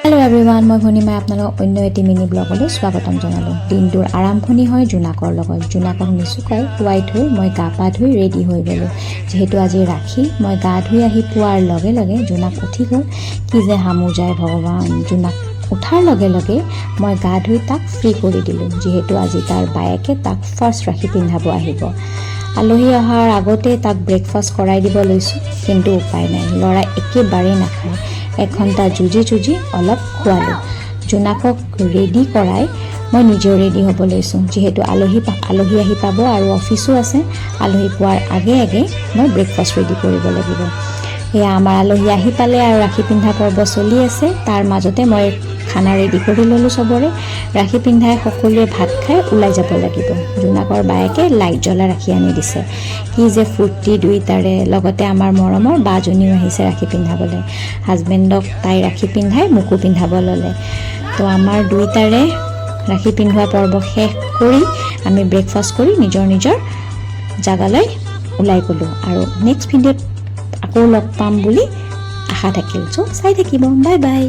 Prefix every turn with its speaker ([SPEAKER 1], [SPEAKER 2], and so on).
[SPEAKER 1] hello everyone मैं भनिमा आपनालोक अन्य eighty mini ब्लगले स्वागतम जनालो दिनटोर आरम्भणि হয় জোনাকৰ লগত জোনাকক নিচুকাই খুৱাই থৈ মই গা পা ধুই ৰেডি হৈ গলো যেহেতু আজি ৰাখি মই গা ধুই আহি পুৱাৰ লগে লগে জোনাক উঠি গল কি যে হামু যায় ভগৱান জোনাক উঠাৰ লগে লগে মই গা ধুই তাক ফ্ৰী কৰি দিলো যেহেতু আজি তাৰ বায়েকে তাক ফাৰ্ষ্ট ৰাখি পিন্ধাব আহিব আলহী অহাৰ আগতে তাক ব্ৰেকফাষ্ট কৰাই দিব লৈছো কিন্তু উপায় নাই লৰা একেবাৰে নাখায় এক ঘণ্টা জুজি অলপ খোৱালো জোনাকক ৰেডি কৰাই মই নিজে ৰেডি হ'ব লৈছো যেহেতু আলহী আহি পাব আৰু অফিসো আছে আলহী পোৱাৰ আগে আগে মই ব্ৰেকফাষ্ট ৰেডি কৰিব লাগিব এয়া আমাৰ আলহী আহি পালে আৰু ৰাখি পিন্ধা পৰ্ব চলি আছে তাৰ মাজতে মই খানা ৰেডি কৰি ললো সবৰে ৰাখি পিন্ধাই সকলোৱে ভাত খাই উলাই যাব লাগিব জোনাকৰ বায়েকে লাইট জ্বলা ৰাখি আনি দিছে কি যে ফুৰ্তি দুইটাৰে লগতে আমাৰ মৰমৰ বাজনীও আহিছে ৰাখি পিন্ধাবলৈ হাজবেণ্ডক তাই ৰাখি পিন্ধাই মুকু পিন্ধাব ললে তো আমাৰ দুইটাৰে ৰাখি পিন্ধোৱা পৰ্ব শেষ কৰি আমি ব্ৰেকফাষ্ট কৰি নিজৰ জাগালৈ উলাই গলো আৰু নেক্সট ভিডিঅ'ত আকৌ লগ পাম বুলি আশা থাকিল সো চাই থাকিব বাই বাই